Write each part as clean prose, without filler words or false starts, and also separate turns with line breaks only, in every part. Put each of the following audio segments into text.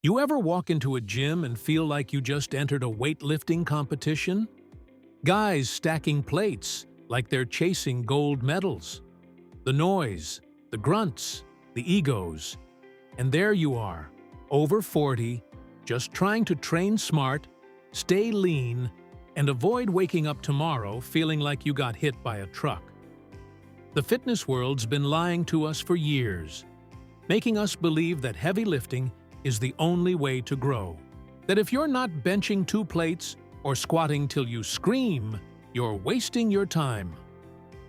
You ever walk into a gym and feel like you just entered a weightlifting competition? Guys stacking plates like they're chasing gold medals. The noise, the grunts, the egos. And there you are, over 40, just trying to train smart, stay lean, and avoid waking up tomorrow feeling like you got hit by a truck. The fitness world's been lying to us for years, making us believe that heavy lifting is the only way to grow. That if you're not benching 2 plates or squatting till you scream, you're wasting your time.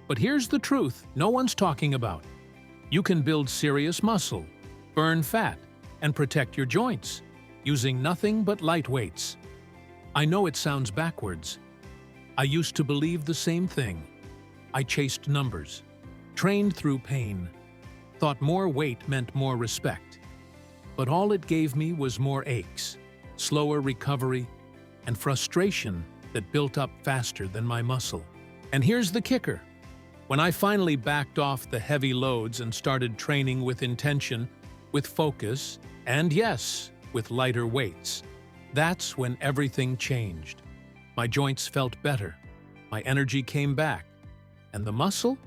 But here's the truth no one's talking about. You can build serious muscle, burn fat, and protect your joints using nothing but light weights. I know it sounds backwards. I used to believe the same thing. I chased numbers, trained through pain, thought more weight meant more respect. But all it gave me was more aches, slower recovery, and frustration that built up faster than my muscle. And here's the kicker. When I finally backed off the heavy loads and started training with intention, with focus, and yes, with lighter weights, that's when everything changed. My joints felt better, my energy came back, and the muscle?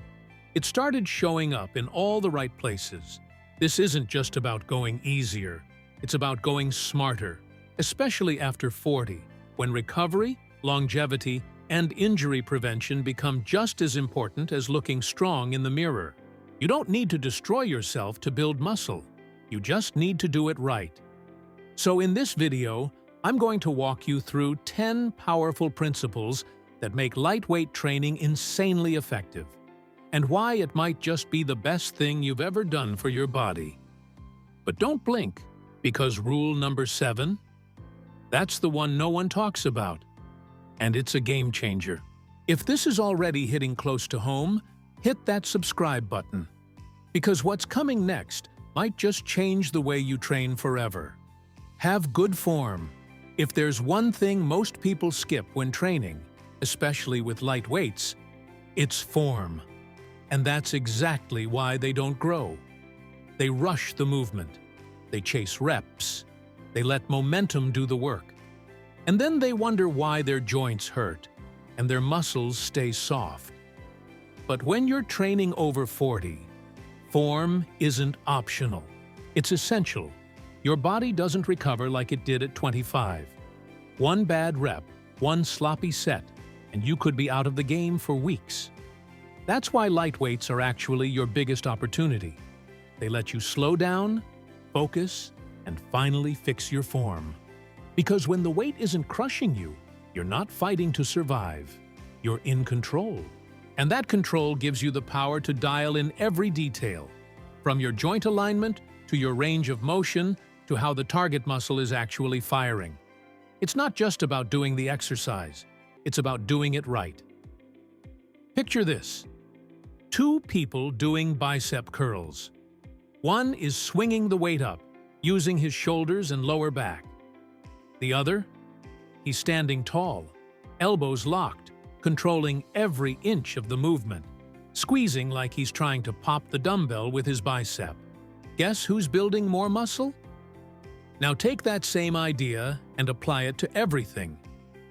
It started showing up in all the right places. This isn't just about going easier, it's about going smarter, especially after 40, when recovery, longevity, and injury prevention become just as important as looking strong in the mirror. You don't need to destroy yourself to build muscle. You just need to do it right. So in this video, I'm going to walk you through 10 powerful principles that make lightweight training insanely effective, and why it might just be the best thing you've ever done for your body. But don't blink, because rule number 7, that's the one no one talks about, and it's a game changer. If this is already hitting close to home, hit that subscribe button, because what's coming next might just change the way you train forever. Have good form. If there's one thing most people skip when training, especially with light weights, it's form. And that's exactly why they don't grow. They rush the movement. They chase reps. They let momentum do the work. And then they wonder why their joints hurt and their muscles stay soft. But when you're training over 40, form isn't optional. It's essential. Your body doesn't recover like it did at 25. One bad rep, one sloppy set, and you could be out of the game for weeks. That's why light weights are actually your biggest opportunity. They let you slow down, focus, and finally fix your form. Because when the weight isn't crushing you, you're not fighting to survive. You're in control. And that control gives you the power to dial in every detail, from your joint alignment to your range of motion to how the target muscle is actually firing. It's not just about doing the exercise, it's about doing it right. Picture this. 2 people doing bicep curls. One is swinging the weight up, using his shoulders and lower back. The other? He's standing tall, elbows locked, controlling every inch of the movement, squeezing like he's trying to pop the dumbbell with his bicep. Guess who's building more muscle? Now take that same idea and apply it to everything.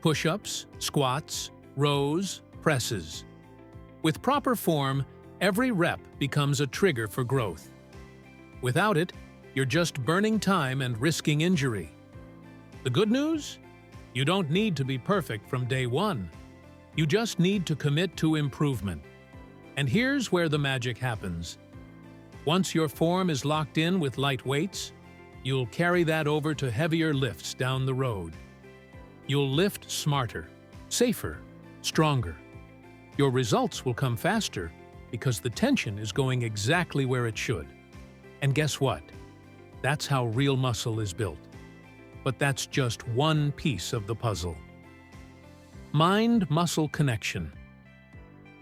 Push-ups, squats, rows, presses. With proper form, every rep becomes a trigger for growth. Without it, you're just burning time and risking injury. The good news? You don't need to be perfect from day one. You just need to commit to improvement. And here's where the magic happens. Once your form is locked in with light weights, you'll carry that over to heavier lifts down the road. You'll lift smarter, safer, stronger. Your results will come faster because the tension is going exactly where it should. And guess what? That's how real muscle is built. But that's just one piece of the puzzle. Mind-muscle connection.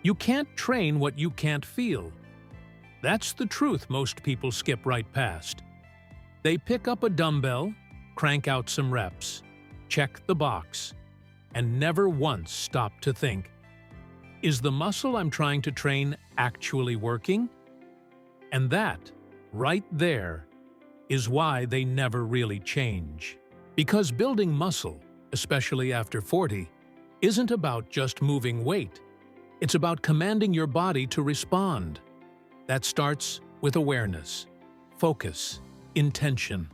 You can't train what you can't feel. That's the truth most people skip right past. They pick up a dumbbell, crank out some reps, check the box, and never once stop to think, is the muscle I'm trying to train actually working? And that, right there, is why they never really change. Because building muscle, especially after 40, isn't about just moving weight. It's about commanding your body to respond. That starts with awareness, focus, intention.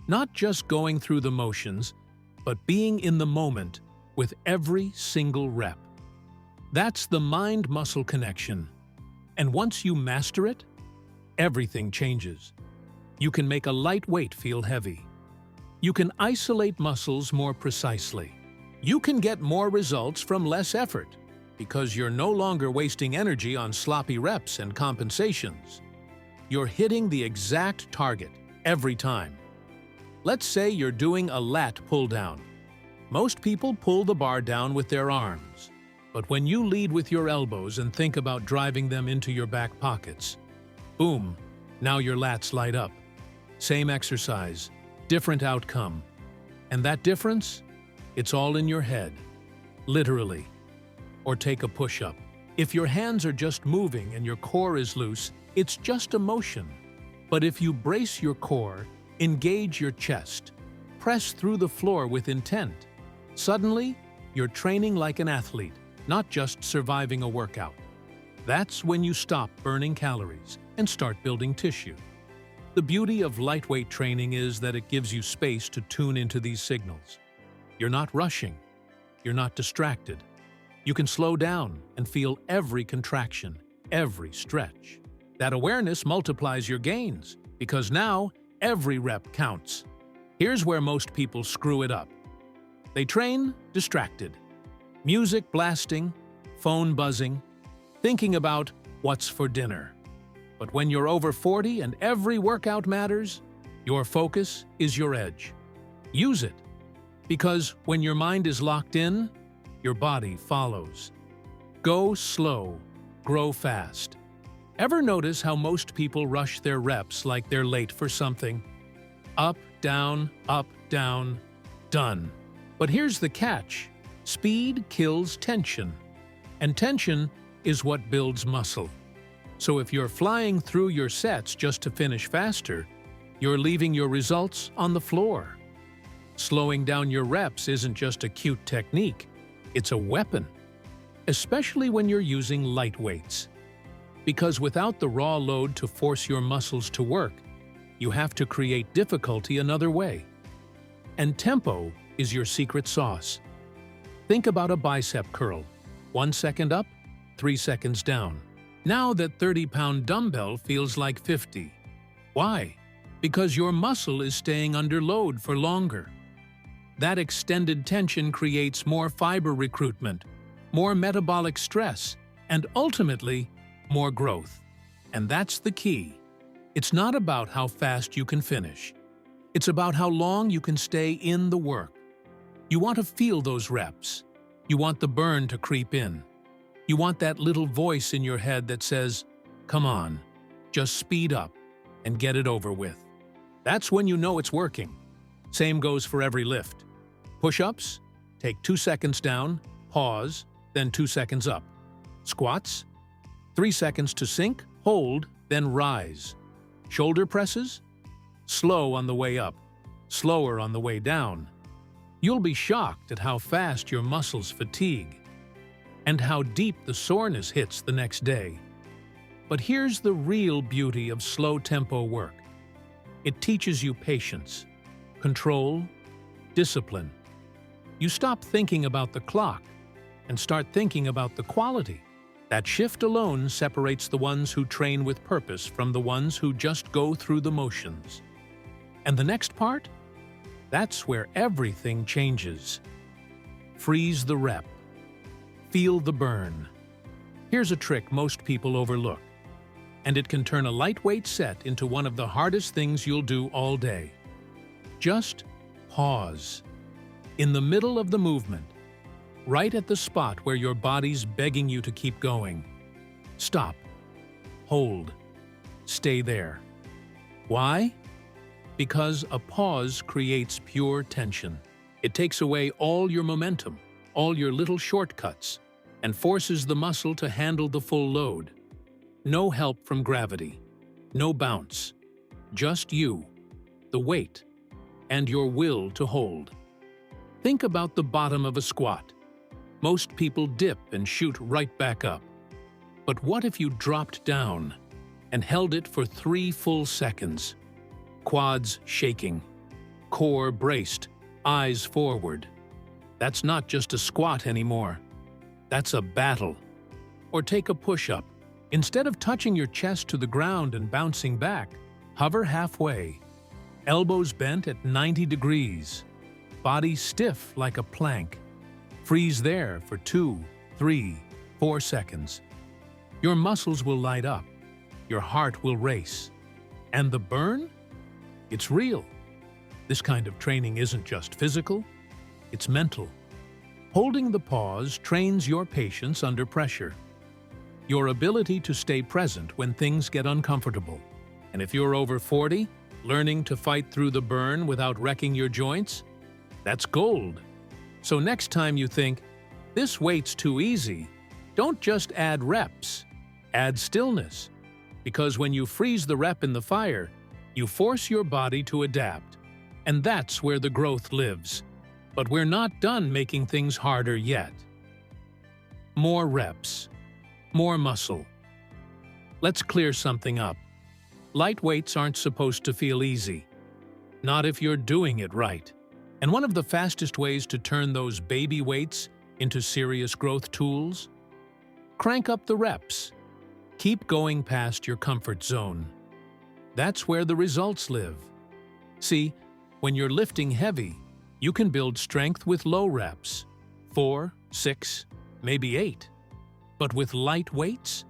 Not just going through the motions, but being in the moment with every single rep. That's the mind-muscle connection. And once you master it, everything changes. You can make a light weight feel heavy. You can isolate muscles more precisely. You can get more results from less effort because you're no longer wasting energy on sloppy reps and compensations. You're hitting the exact target every time. Let's say you're doing a lat pull-down. Most people pull the bar down with their arms. But when you lead with your elbows and think about driving them into your back pockets, boom, now your lats light up. Same exercise, different outcome. And that difference? It's all in your head, literally. Or take a push-up. If your hands are just moving and your core is loose, it's just a motion. But if you brace your core, engage your chest, press through the floor with intent, suddenly you're training like an athlete, not just surviving a workout. That's when you stop burning calories and start building tissue. The beauty of lightweight training is that it gives you space to tune into these signals. You're not rushing. You're not distracted. You can slow down and feel every contraction, every stretch. That awareness multiplies your gains because now every rep counts. Here's where most people screw it up. They train distracted. Music blasting, phone buzzing, thinking about what's for dinner. But when you're over 40 and every workout matters, your focus is your edge. Use it. Because when your mind is locked in, your body follows. Go slow, grow fast. Ever notice how most people rush their reps like they're late for something? Up, down, done. But here's the catch. Speed kills tension. And tension is what builds muscle. So if you're flying through your sets just to finish faster, you're leaving your results on the floor. Slowing down your reps isn't just a cute technique, it's a weapon. Especially when you're using light weights. Because without the raw load to force your muscles to work, you have to create difficulty another way. And tempo is your secret sauce. Think about a bicep curl. 1 second up, 3 seconds down. Now that 30-pound dumbbell feels like 50. Why? Because your muscle is staying under load for longer. That extended tension creates more fiber recruitment, more metabolic stress, and ultimately, more growth. And that's the key. It's not about how fast you can finish. It's about how long you can stay in the work. You want to feel those reps. You want the burn to creep in. You want that little voice in your head that says, "Come on, just speed up and get it over with." That's when you know it's working. Same goes for every lift. Push-ups, take 2 seconds down, pause, then 2 seconds up. Squats, 3 seconds to sink, hold, then rise. Shoulder presses, slow on the way up, slower on the way down. You'll be shocked at how fast your muscles fatigue and how deep the soreness hits the next day. But here's the real beauty of slow-tempo work. It teaches you patience, control, discipline. You stop thinking about the clock and start thinking about the quality. That shift alone separates the ones who train with purpose from the ones who just go through the motions. And the next part? That's where everything changes. Freeze the rep. Feel the burn. Here's a trick most people overlook, and it can turn a lightweight set into one of the hardest things you'll do all day. Just pause. In the middle of the movement, right at the spot where your body's begging you to keep going. Stop. Hold. Stay there. Why? Because a pause creates pure tension. It takes away all your momentum, all your little shortcuts, and forces the muscle to handle the full load. No help from gravity. No bounce. Just you. the weight, and your will to hold. Think about the bottom of a squat. Most people dip and shoot right back up. But what if you dropped down and held it for 3 full seconds? Quads shaking, core braced, eyes forward. That's not just a squat anymore. That's a battle. Or take a push-up. Instead of touching your chest to the ground and bouncing back, hover halfway. Elbows bent at 90 degrees. Body stiff like a plank. Freeze there for 2, 3, 4 seconds. Your muscles will light up. Your heart will race. And the burn? It's real. This kind of training isn't just physical, it's mental. Holding the pause trains your patience under pressure. Your ability to stay present when things get uncomfortable. And if you're over 40, learning to fight through the burn without wrecking your joints? That's gold. So next time you think, this weight's too easy, don't just add reps, add stillness. Because when you freeze the rep in the fire, you force your body to adapt. And that's where the growth lives. But we're not done making things harder yet. More reps. More muscle. Let's clear something up. Light weights aren't supposed to feel easy. Not if you're doing it right. And one of the fastest ways to turn those baby weights into serious growth tools? Crank up the reps. Keep going past your comfort zone. That's where the results live. See, when you're lifting heavy, you can build strength with low reps. 4, 6, maybe 8. But with light weights,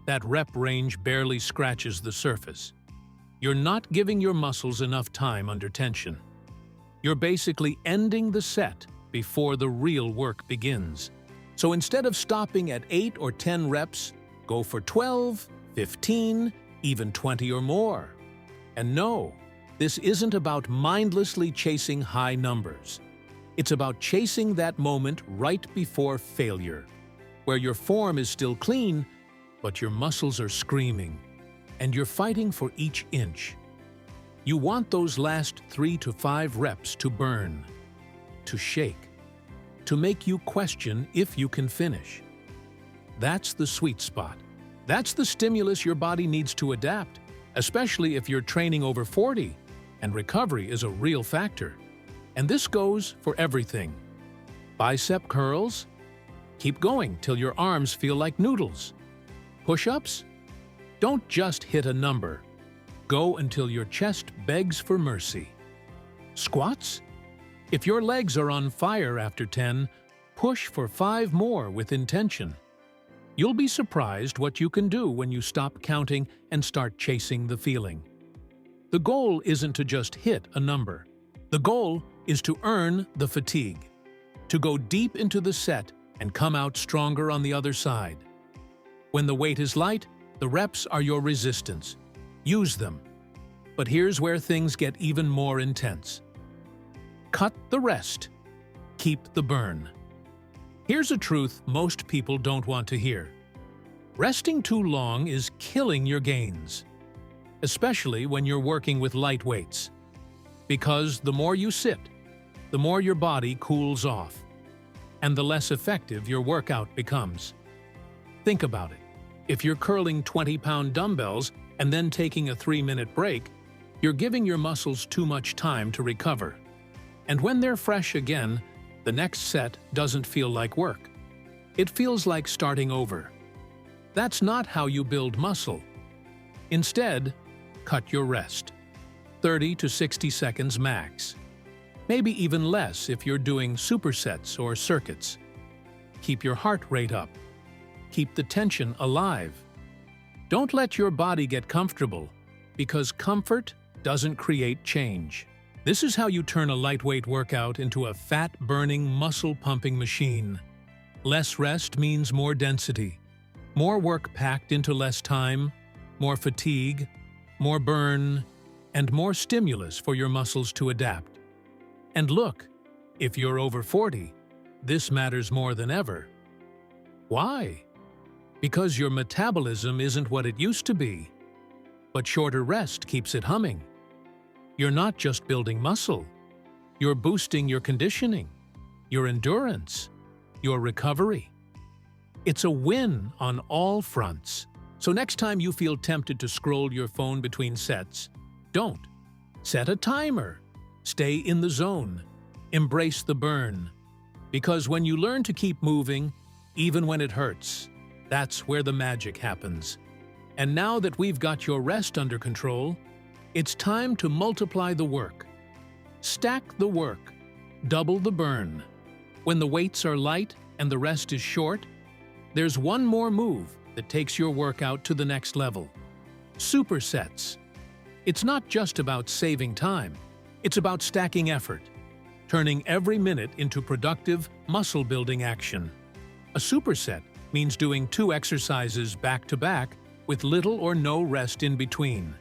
that rep range barely scratches the surface. You're not giving your muscles enough time under tension. You're basically ending the set before the real work begins. So instead of stopping at 8 or 10 reps, go for 12, 15, even 20 or more. And no, this isn't about mindlessly chasing high numbers. It's about chasing that moment right before failure, where your form is still clean, but your muscles are screaming, and you're fighting for each inch. You want those last 3 to 5 reps to burn, to shake, to make you question if you can finish. That's the sweet spot. That's the stimulus your body needs to adapt, especially if you're training over 40, and recovery is a real factor. And this goes for everything. Bicep curls? Keep going till your arms feel like noodles. Push-ups? Don't just hit a number. Go until your chest begs for mercy. Squats? If your legs are on fire after 10, push for 5 more with intention. You'll be surprised what you can do when you stop counting and start chasing the feeling. The goal isn't to just hit a number. The goal is to earn the fatigue, to go deep into the set and come out stronger on the other side. When the weight is light, the reps are your resistance. Use them. But here's where things get even more intense. Cut the rest. Keep the burn. Here's a truth most people don't want to hear. Resting too long is killing your gains, especially when you're working with light weights. Because the more you sit, the more your body cools off, and the less effective your workout becomes. Think about it. If you're curling 20-pound dumbbells and then taking a 3-minute break, you're giving your muscles too much time to recover. And when they're fresh again, the next set doesn't feel like work. It feels like starting over. That's not how you build muscle. Instead, cut your rest. 30 to 60 seconds max. Maybe even less if you're doing supersets or circuits. Keep your heart rate up. Keep the tension alive. Don't let your body get comfortable, because comfort doesn't create change. This is how you turn a lightweight workout into a fat-burning, muscle-pumping machine. Less rest means more density, more work packed into less time, more fatigue, more burn, and more stimulus for your muscles to adapt. And look, if you're over 40, this matters more than ever. Why? Because your metabolism isn't what it used to be, but shorter rest keeps it humming. You're not just building muscle. You're boosting your conditioning, your endurance, your recovery. It's a win on all fronts. So next time you feel tempted to scroll your phone between sets, don't. Set a timer. Stay in the zone. Embrace the burn. Because when you learn to keep moving, even when it hurts, that's where the magic happens. And now that we've got your rest under control, it's time to multiply the work. Stack the work. Double the burn. When the weights are light and the rest is short, there's one more move that takes your workout to the next level. Supersets. It's not just about saving time. It's about stacking effort, turning every minute into productive, muscle-building action. A superset means doing 2 exercises back-to-back with little or no rest in between.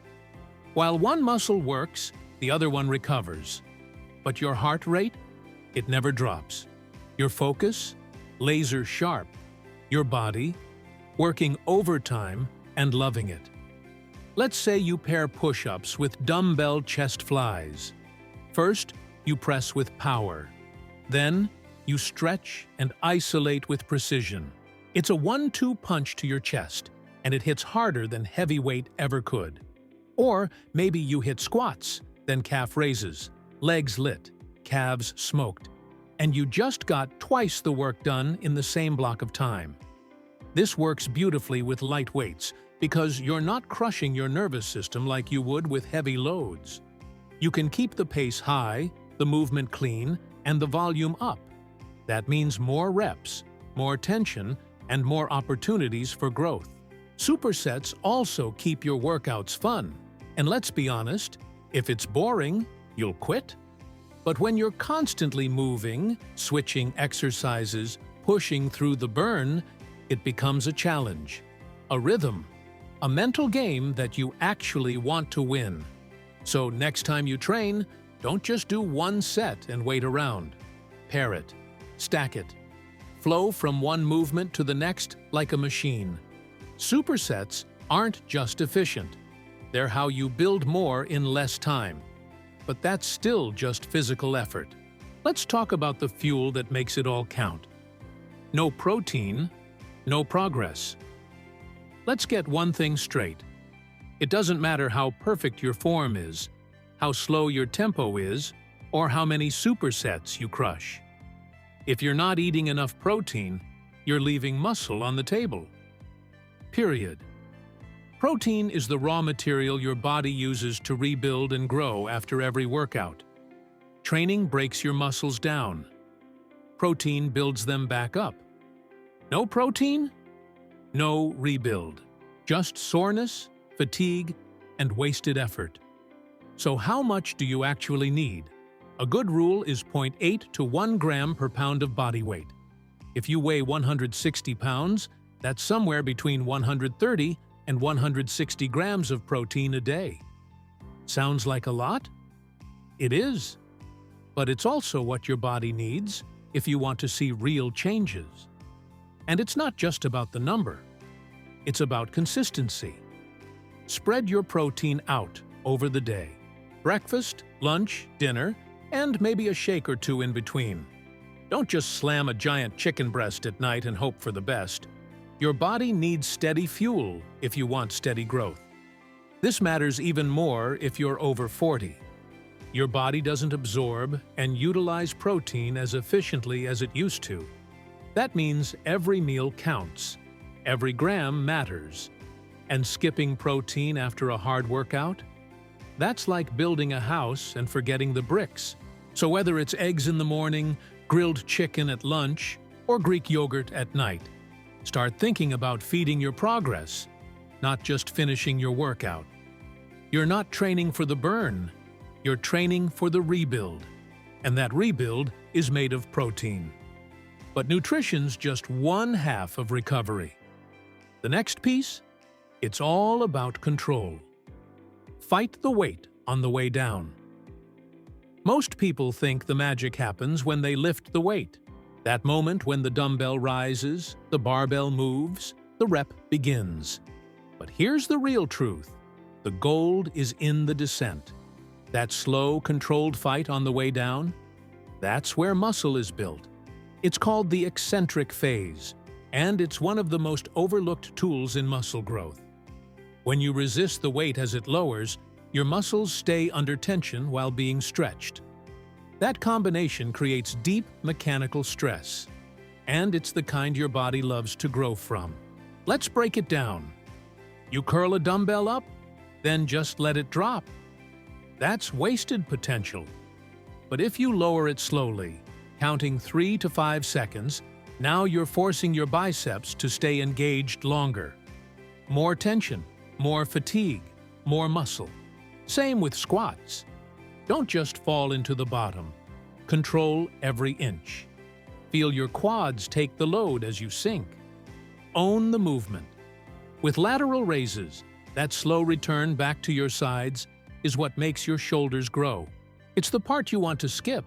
While one muscle works, the other one recovers. But your heart rate? It never drops. Your focus? Laser sharp. Your body? Working overtime and loving it. Let's say you pair push-ups with dumbbell chest flies. First, you press with power. Then, you stretch and isolate with precision. It's a 1-2 punch to your chest, and it hits harder than heavy weight ever could. Or maybe you hit squats, then calf raises, legs lit, calves smoked, and you just got twice the work done in the same block of time. This works beautifully with light weights because you're not crushing your nervous system like you would with heavy loads. You can keep the pace high, the movement clean, and the volume up. That means more reps, more tension, and more opportunities for growth. Supersets also keep your workouts fun. And let's be honest, if it's boring, you'll quit. But when you're constantly moving, switching exercises, pushing through the burn, it becomes a challenge, a rhythm, a mental game that you actually want to win. So next time you train, don't just do one set and wait around. Pair it, stack it, flow from one movement to the next like a machine. Supersets aren't just efficient. They're how you build more in less time. But that's still just physical effort. Let's talk about the fuel that makes it all count. No protein, no progress. Let's get one thing straight. It doesn't matter how perfect your form is, how slow your tempo is, or how many supersets you crush. If you're not eating enough protein, you're leaving muscle on the table. Period. Protein is the raw material your body uses to rebuild and grow after every workout. Training breaks your muscles down. Protein builds them back up. No protein? No rebuild. Just soreness, fatigue, and wasted effort. So how much do you actually need? A good rule is 0.8 to 1 gram per pound of body weight. If you weigh 160 pounds, that's somewhere between 130 and 160 grams of protein a day. Sounds like a lot? It is. But it's also what your body needs if you want to see real changes. And it's not just about the number. It's about consistency. Spread your protein out over the day. Breakfast, lunch, dinner, and maybe a shake or two in between. Don't just slam a giant chicken breast at night and hope for the best. Your body needs steady fuel if you want steady growth. This matters even more if you're over 40. Your body doesn't absorb and utilize protein as efficiently as it used to. That means every meal counts. Every gram matters. And skipping protein after a hard workout? That's like building a house and forgetting the bricks. So whether it's eggs in the morning, grilled chicken at lunch, or Greek yogurt at night, start thinking about feeding your progress, not just finishing your workout. You're not training for the burn, you're training for the rebuild. And that rebuild is made of protein. But nutrition's just one half of recovery. The next piece? It's all about control. Fight the weight on the way down. Most people think the magic happens when they lift the weight. That moment when the dumbbell rises, the barbell moves, the rep begins. But here's the real truth. The gold is in the descent. That slow, controlled fight on the way down? That's where muscle is built. It's called the eccentric phase, and it's one of the most overlooked tools in muscle growth. When you resist the weight as it lowers, your muscles stay under tension while being stretched. That combination creates deep mechanical stress, and it's the kind your body loves to grow from. Let's break it down. You curl a dumbbell up, then just let it drop. That's wasted potential. But if you lower it slowly, counting 3 to 5 seconds, now you're forcing your biceps to stay engaged longer. More tension, more fatigue, more muscle. Same with squats. Don't just fall into the bottom. Control every inch. Feel your quads take the load as you sink. Own the movement. With lateral raises, that slow return back to your sides is what makes your shoulders grow. It's the part you want to skip,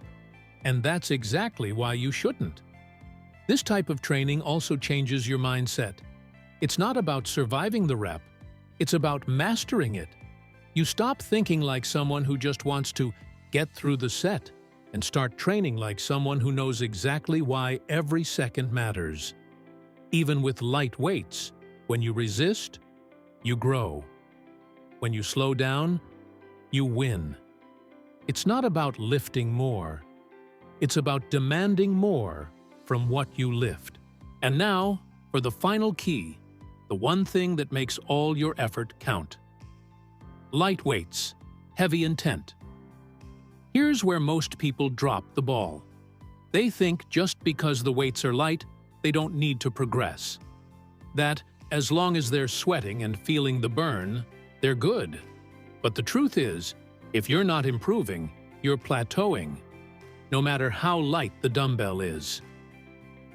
and that's exactly why you shouldn't. This type of training also changes your mindset. It's not about surviving the rep, it's about mastering it. You stop thinking like someone who just wants to get through the set and start training like someone who knows exactly why every second matters. Even with light weights, when you resist, you grow. When you slow down, you win. It's not about lifting more. It's about demanding more from what you lift. And now, for the final key, the one thing that makes all your effort count. Light weights, heavy intent. Here's where most people drop the ball. They think just because the weights are light, they don't need to progress. That, as long as they're sweating and feeling the burn, they're good. But the truth is, if you're not improving, you're plateauing, no matter how light the dumbbell is.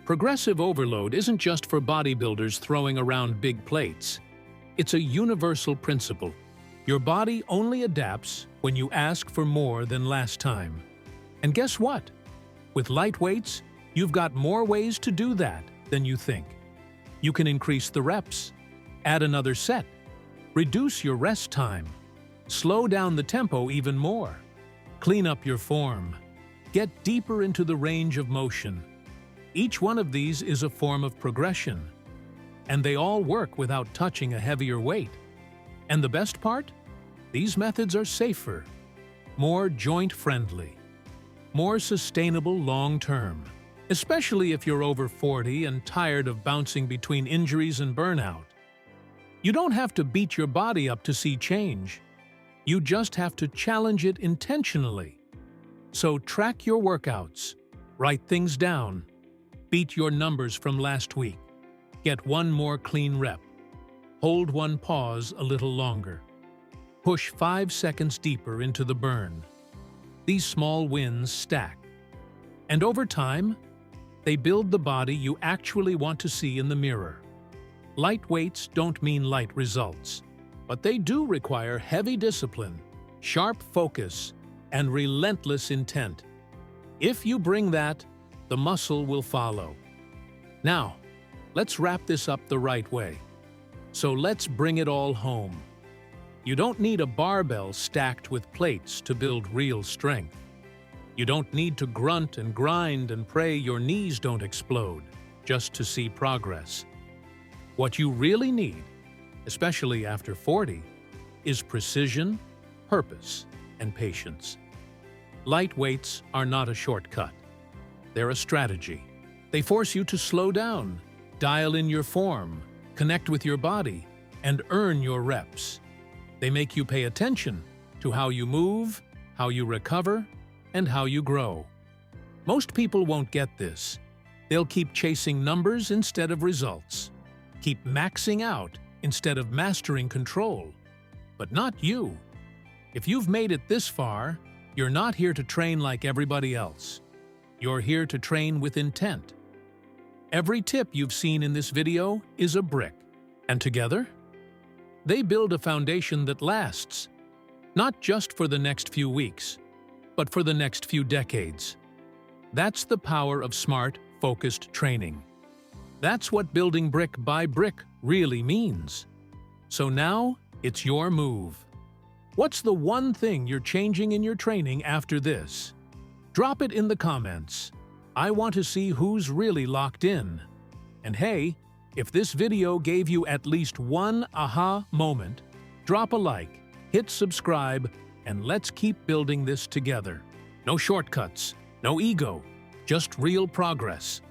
Progressive overload isn't just for bodybuilders throwing around big plates. It's a universal principle. Your body only adapts when you ask for more than last time. And guess what? With light weights, you've got more ways to do that than you think. You can increase the reps, add another set, reduce your rest time, slow down the tempo even more, clean up your form, get deeper into the range of motion. Each one of these is a form of progression, and they all work without touching a heavier weight. And the best part? These methods are safer, more joint-friendly, more sustainable long-term, especially if you're over 40 and tired of bouncing between injuries and burnout. You don't have to beat your body up to see change. You just have to challenge it intentionally. So track your workouts, write things down, beat your numbers from last week, get one more clean rep, hold one pause a little longer, push 5 seconds deeper into the burn. These small wins stack. And over time, they build the body you actually want to see in the mirror. Light weights don't mean light results, but they do require heavy discipline, sharp focus, and relentless intent. If you bring that, the muscle will follow. Now, let's wrap this up the right way. So let's bring it all home. You don't need a barbell stacked with plates to build real strength. You don't need to grunt and grind and pray your knees don't explode just to see progress. What you really need, especially after 40, is precision, purpose, and patience. Light weights are not a shortcut. They're a strategy. They force you to slow down, dial in your form, connect with your body, and earn your reps. They make you pay attention to how you move, how you recover, and how you grow. Most people won't get this. They'll keep chasing numbers instead of results, keep maxing out instead of mastering control. But not you. If you've made it this far, you're not here to train like everybody else. You're here to train with intent. Every tip you've seen in this video is a brick, and together, they build a foundation that lasts, not just for the next few weeks, but for the next few decades. That's the power of smart, focused training. That's what building brick by brick really means. So now, it's your move. What's the one thing you're changing in your training after this? Drop it in the comments. I want to see who's really locked in. And hey, if this video gave you at least one aha moment, drop a like, hit subscribe, and let's keep building this together. No shortcuts, no ego, just real progress.